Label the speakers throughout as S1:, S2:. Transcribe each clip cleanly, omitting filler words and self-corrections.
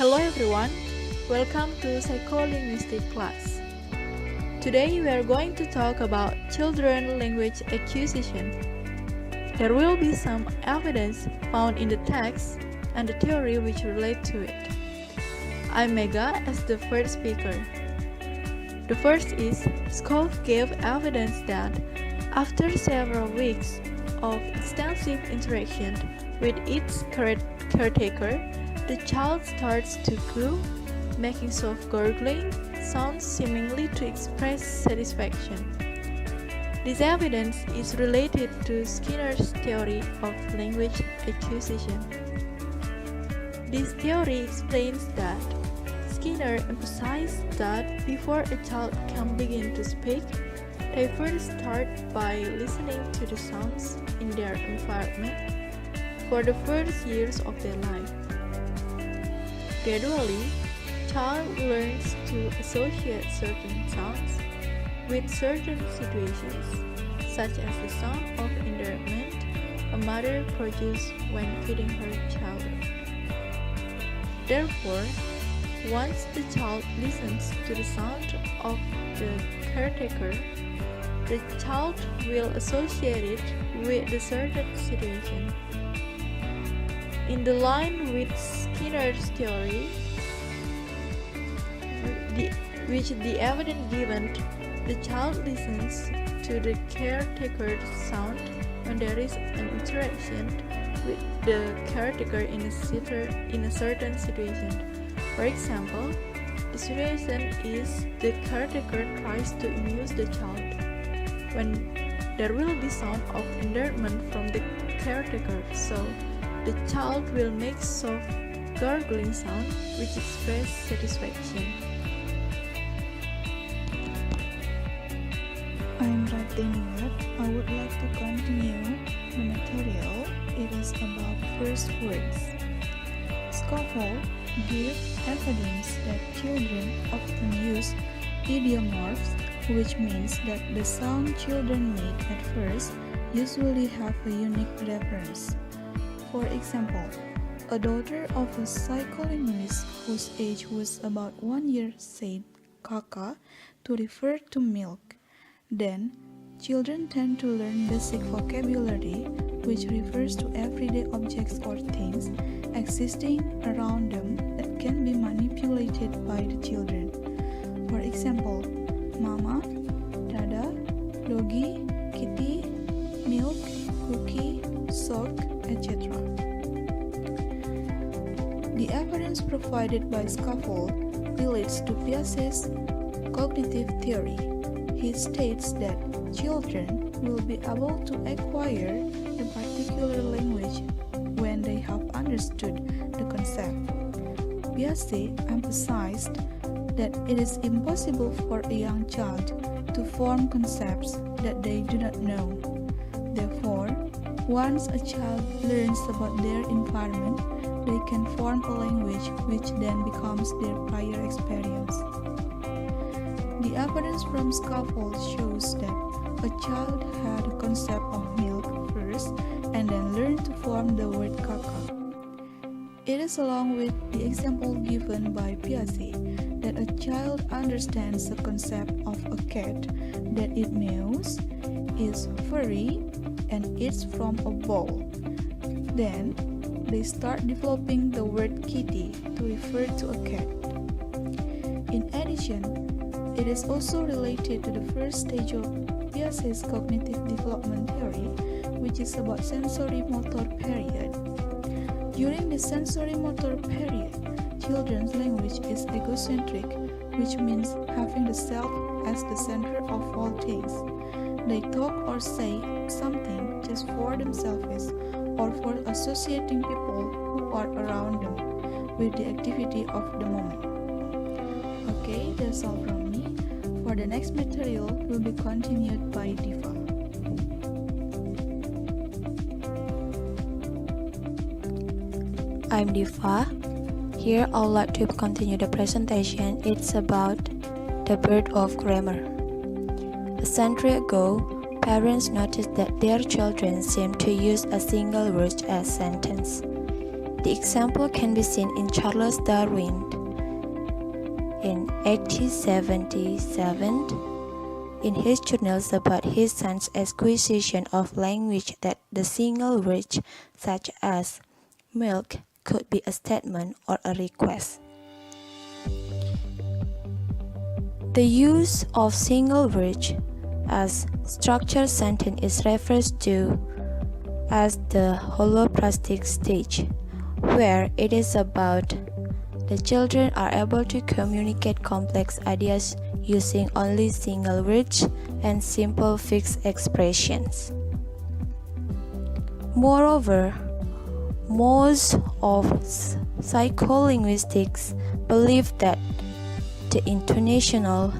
S1: Hello everyone, welcome to Psycholinguistics class. Today we are going to talk about children language acquisition. There will be some evidence found in the text and the theory which relate to it. I'm Meyga as the first speaker. The first is, Scott gave evidence that after several weeks of extensive interaction with its caretaker, the child starts to grow, making soft gurgling sounds seemingly to express satisfaction. This evidence is related to Skinner's theory of language acquisition. This theory explains that Skinner emphasized that before a child can begin to speak, they first start by listening to the sounds in their environment for the first years of their life. Gradually, child learns to associate certain sounds with certain situations, such as the sound of endearment a mother produces when feeding her child. Therefore, once the child listens to the sound of the caretaker, the child will associate it with a certain situation. In the line with Skinner's theory, which the evidence given, the child listens to the caretaker's sound when there is an interaction with the caretaker in a certain situation. For example, the situation is the caretaker tries to amuse the child. When there will be sound of endearment from the caretaker, so the child will make soft gurgling sound which express satisfaction.
S2: I'm Ratih. I would like to continue the material. It is about first words. Scaffold gives evidence that children often use idiomorphs, which means that the sound children make at first usually have a unique reference. For example, a daughter of a psycholinguist whose age was about 1 year said "kaka" to refer to milk. Then, children tend to learn basic vocabulary, which refers to everyday objects or things existing around them that can be manipulated by the children. For example, mama, dada, doggy, kitty, milk, cookie, sock, etc. The evidence provided by Scaffold relates to Piaget's cognitive theory. He states that children will be able to acquire a particular language when they have understood the concept. Piaget emphasized that it is impossible for a young child to form concepts that they do not know. Therefore, once a child learns about their environment, they can form a language which then becomes their prior experience. The evidence from Scaffold shows that a child had a concept of milk first and then learned to form the word kaka. It is along with the example given by Piaget that a child understands the concept of a cat, that it meows, is furry, and eats from a bowl. Then, they start developing the word kitty to refer to a cat. In addition, it is also related to the first stage of Piaget's cognitive development theory, which is about sensory-motor period. During the sensory-motor period, children's language is egocentric, which means having the self as the center of all things. They talk or say something just for themselves or for associating people who are around them with the activity of the moment. Okay, that's all from me. For the next material will be continued by Diva.
S3: I'm Diva. Here I would like to continue the presentation. It's about the birth of grammar. A century ago, parents noticed that their children seemed to use a single word as sentence. The example can be seen in Charles Darwin in 1877 in his journals about his son's acquisition of language that the single words such as milk could be a statement or a request. The use of single words as structured sentence is referred to as the holoplastic stage, where it is about the children are able to communicate complex ideas using only single words and simple fixed expressions. Moreover, most of psycholinguistics believe that the intonational,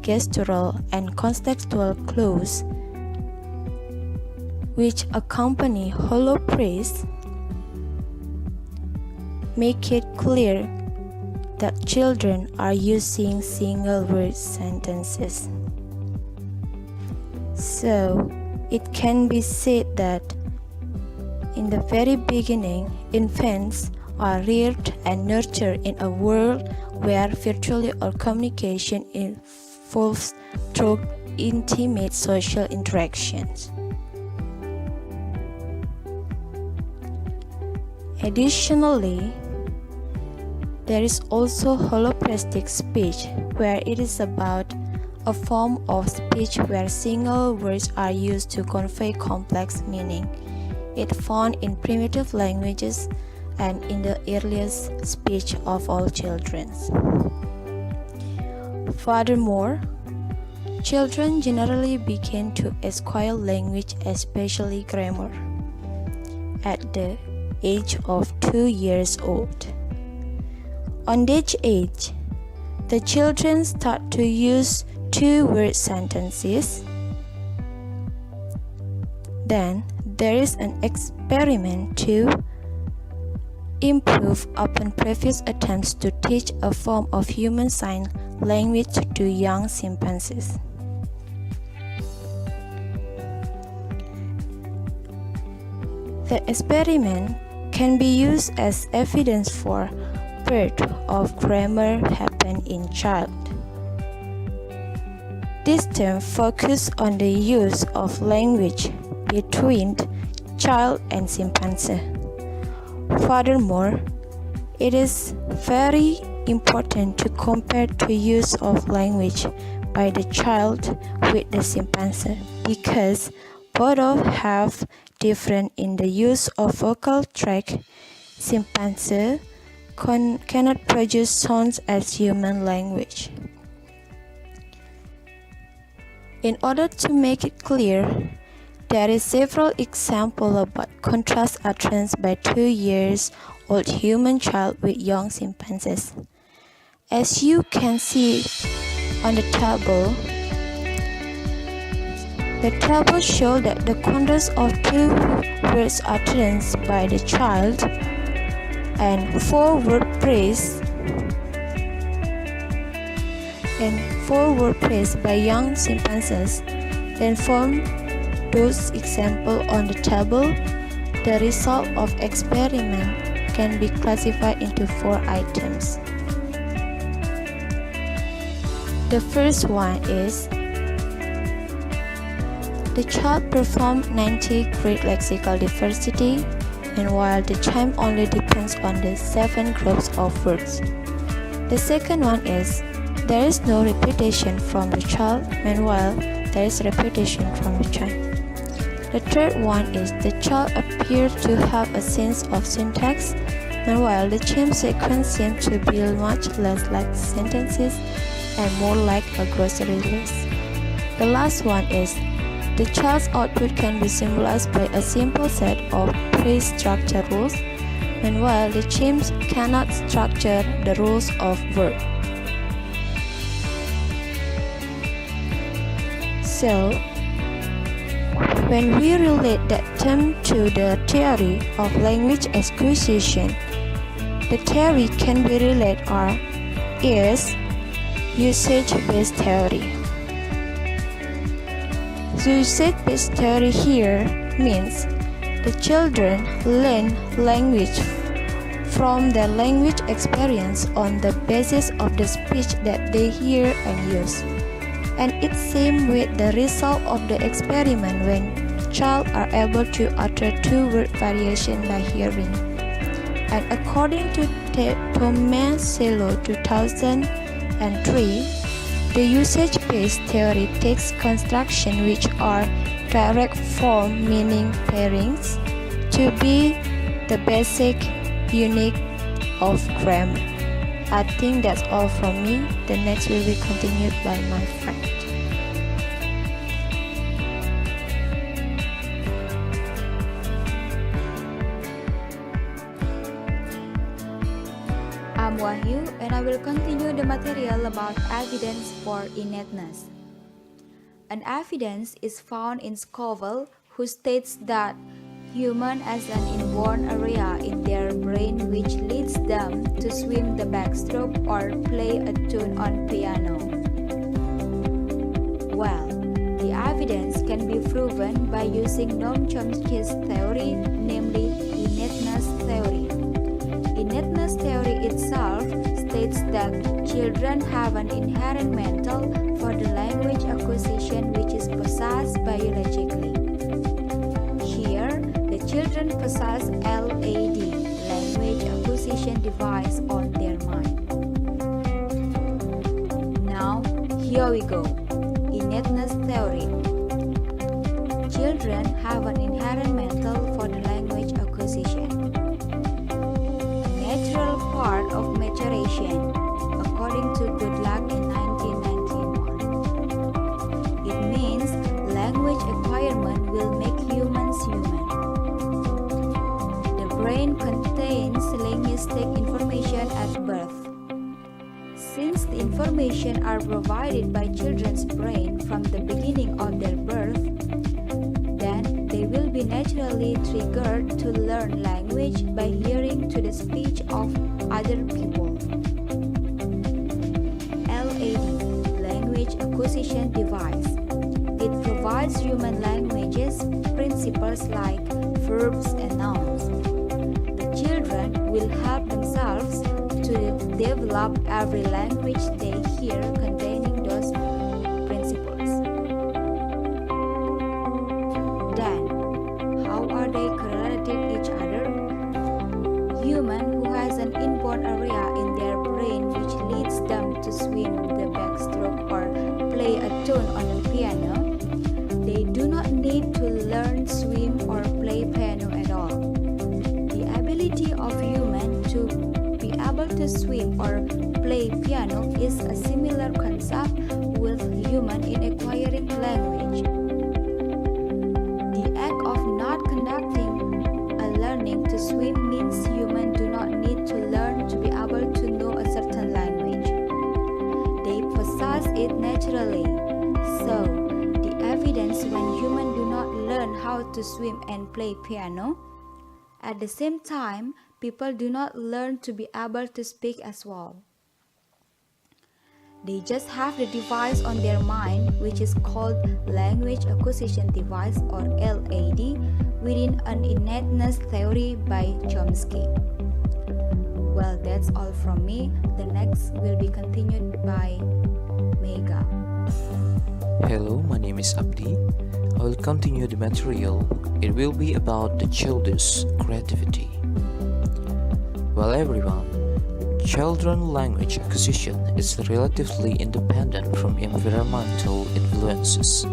S3: gestural, and contextual clues which accompany holopraise make it clear that children are using single-word sentences. So, it can be said that in the very beginning, infants are reared and nurtured in a world where virtually all communication involves through intimate social interactions. Additionally, there is also holoplastic speech, where it is about a form of speech where single words are used to convey complex meaning. It found in primitive languages and in the earliest speech of all children. Furthermore, children generally begin to acquire language, especially grammar, at the age of 2 years old. On that age, the children start to use two-word sentences. Then there is an experiment to improve upon previous attempts to teach a form of human sign language to young chimpanzees. The experiment can be used as evidence for birth of grammar happen in child. This term focuses on the use of language between child and chimpanzee. Furthermore, it is very important to compare the use of language by the child with the chimpanzee because both have different in the use of vocal tract. Chimpanzee cannot produce sounds as human language. In order to make it clear, there is several examples about contrast utterance by 2 years old human child with young chimpanzees. As you can see on the table shows that the contrast of 2 words utterance by the child and 4-word praise by young chimpanzees. Then from those examples on the table, the result of experiment can be classified into 4 items. The first one is the child performed 90 great lexical diversity, and while the time only depends on the 7 groups of words. The second one is there is no repetition from the child, meanwhile there is repetition from the child. The third one is the child appears to have a sense of syntax, meanwhile the chimp sequence seems to be much less like sentences and more like a grocery list. The last one is the child's output can be symbolized by a simple set of pre-structured rules, meanwhile the chimps cannot structure the rules of words. So, when we relate that term to the theory of language acquisition, the theory can be related is usage-based theory. Usage-based theory here means the children learn language from their language experience on the basis of the speech that they hear and use. And it's same with the result of the experiment when child are able to utter two-word variation by hearing. And according to Tomasello 2003, the usage-based theory takes construction which are direct form meaning pairings to be the basic unit of grammar. I think that's all from me. The next will be continued by my friend.
S4: I'm Wahyu and I will continue the material about evidence for innateness. An evidence is found in Scoville who states that human has an inborn area in their brain which leads them to swim the backstroke or play a tune on piano. Well, the evidence can be proven by using Noam Chomsky's theory, namely innateness theory. Innateness theory itself states that children have an inherent mental for the language acquisition which is possessed biologically. Here, the children possess LAD, language acquisition device, on their mind. Now, here we go. Innateness theory. Children have an inherent mental for the language acquisition. Natural part of maturation, according to Goodluck in 1991. It means language acquirement will make humans human. The brain contains linguistic information at birth. Since the information are provided by children's brain from the beginning of their birth, then they will be naturally triggered to learn language by hearing to the speech of other people. LAD, language acquisition device. It provides human languages principles like verbs and nouns. The children will help themselves to develop every language they hear containing those principles. Then, how are they correlated each other? Human who has an inborn area in their brain which leads them to swim the backstroke or play a tune on the piano, they do not need to learn swim or play piano at all. The ability of human to be able to swim or play piano is a similar concept with human in acquiring language. The act of not conducting a learning to swim means humans do not need to learn to be able to know a certain language. They possess it naturally. So, the evidence when humans do not learn how to swim and play piano, at the same time, people do not learn to be able to speak as well. They just have the device on their mind which is called language acquisition device or LAD within an innateness theory by Chomsky. Well, that's all from me. The next will be continued by Meyga.
S5: Hello, my name is Abdi. I will continue the material. It will be about the childish creativity. Well, everyone, children language acquisition is relatively independent from environmental influences.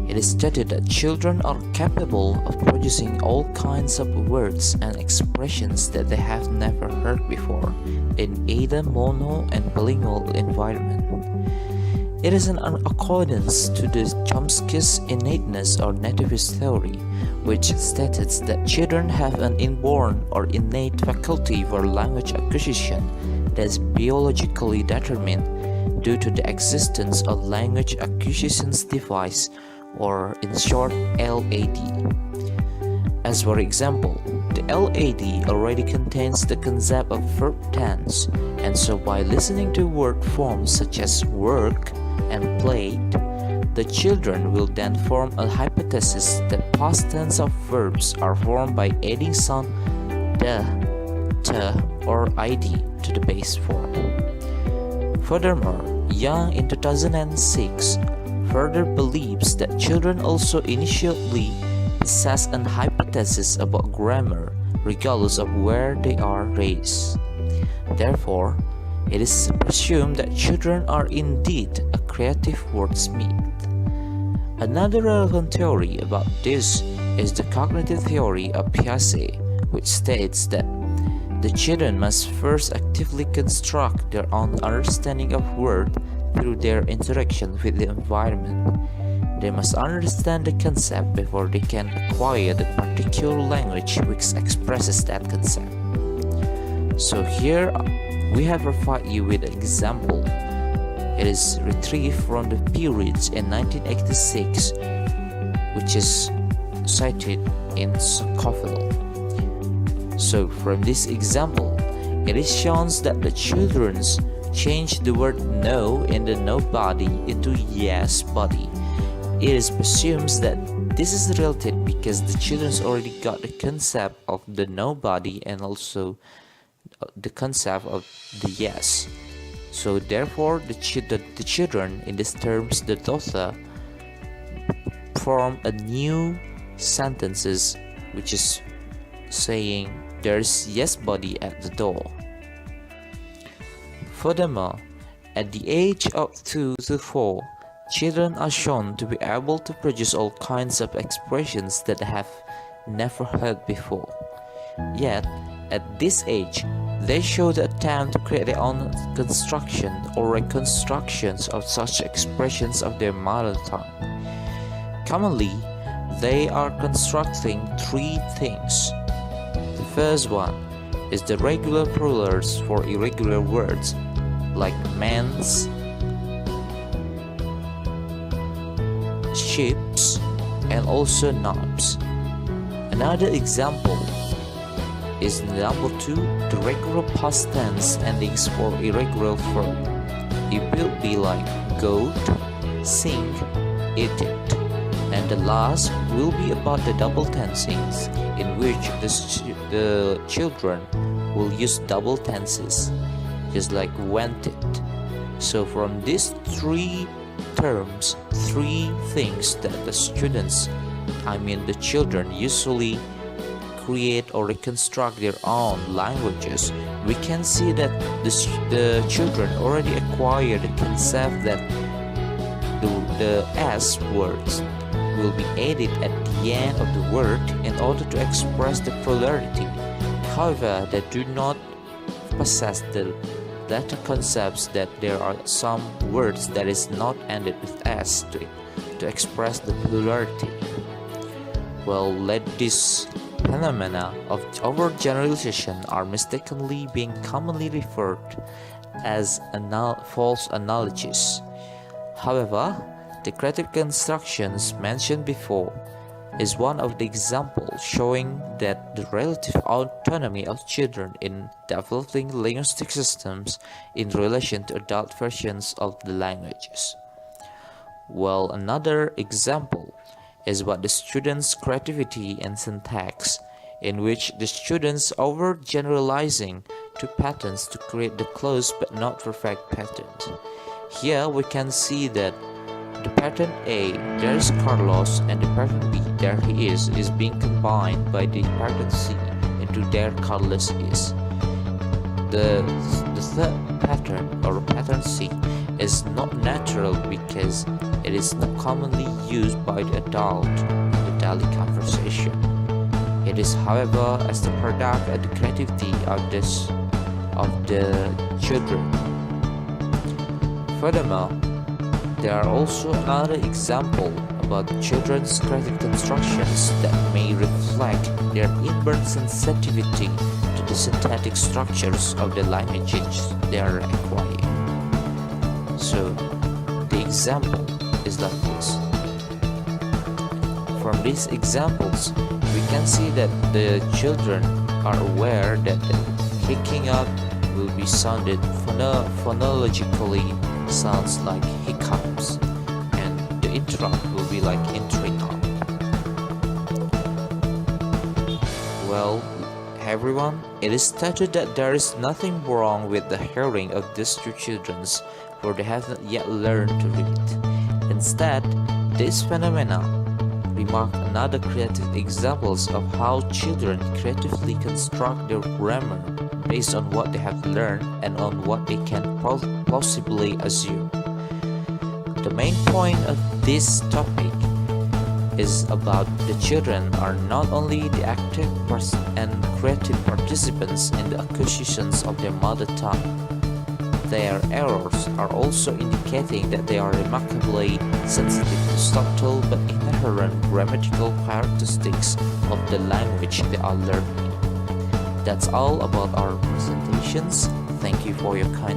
S5: It is stated that children are capable of producing all kinds of words and expressions that they have never heard before in either mono and bilingual environment. It is in accordance to the Chomsky's innateness or nativist theory, which states that children have an inborn or innate faculty for language acquisition that is biologically determined due to the existence of language acquisition device, or in short LAD. As for example, the LAD already contains the concept of verb tense, and so by listening to word forms such as work and played, the children will then form a hypothesis that past tense of verbs are formed by adding sound the letter or ID to the base form. Furthermore, Young in 2006 further believes that children also initially possess an hypothesis about grammar regardless of where they are raised. Therefore, it is presumed that children are indeed a creative wordsmith. Another relevant theory about this is the cognitive theory of Piaget, which states that the children must first actively construct their own understanding of words through their interaction with the environment. They must understand the concept before they can acquire the particular language which expresses that concept. So here we have provided you with an example. It is retrieved from the periods in 1986, which is cited in Scoville. So from this example, it is shown that the children change the word no in the no body into yes body. It is presumed that this is related because the children already got the concept of the no body and also the concept of the yes. So therefore the children in these terms, the daughter, form a new sentences which is saying there's yes body at the door. Furthermore, at the age of 2 to 4, children are shown to be able to produce all kinds of expressions that they have never heard before. Yet, at this age, they show the attempt to create their own construction or reconstructions of such expressions of their mother tongue. Commonly, they are constructing three things. The first one is the regular plurals for irregular words like men's, ships, and also knobs. Another example is number 2, the regular past tense endings for irregular verb. It will be like goat, sing, eat it. And the last will be about the double tensings, in which the children will use double tenses, just like went it. So from these three terms, three things that the children usually create or reconstruct their own languages, we can see that the children already acquire the concept that the S words will be added at the end of the word in order to express the plurality. However, they do not possess the latter concepts that there are some words that is not ended with S to express the plurality. Well, let this phenomena of overgeneralization are mistakenly being commonly referred as false analogies. However, the creative constructions mentioned before is one of the examples showing that the relative autonomy of children in developing linguistic systems in relation to adult versions of the languages. Well, another example is what the students' creativity and syntax, in which the students overgeneralizing to patterns to create the close but not perfect pattern. Here we can see that the pattern A, there is Carlos, and the pattern B, there he is being combined by the pattern C into there Carlos is. The third pattern, or pattern C, is not natural because it is not commonly used by the adult in the daily conversation. It is, however, as the product of the creativity of the children. Furthermore, there are also another example about children's creative constructions that may reflect their inborn sensitivity to the synthetic structures of the languages they are acquiring. So, the example is like this. From these examples, we can see that the children are aware that the hicking up will be sounded phonologically sounds like hiccups, and the interrupt will be like entering up. Well, everyone, it is stated that there is nothing wrong with the hearing of these two children, for they have not yet learned to read. Instead, this phenomena remark another creative examples of how children creatively construct their grammar based on what they have learned and on what they can plausibly assume. The main point of this topic is about the children are not only the active and creative participants in the acquisitions of their mother tongue. Their errors are also indicating that they are remarkably sensitive to subtle but inherent grammatical characteristics of the language they are learning. That's all about our presentations. Thank you for your kind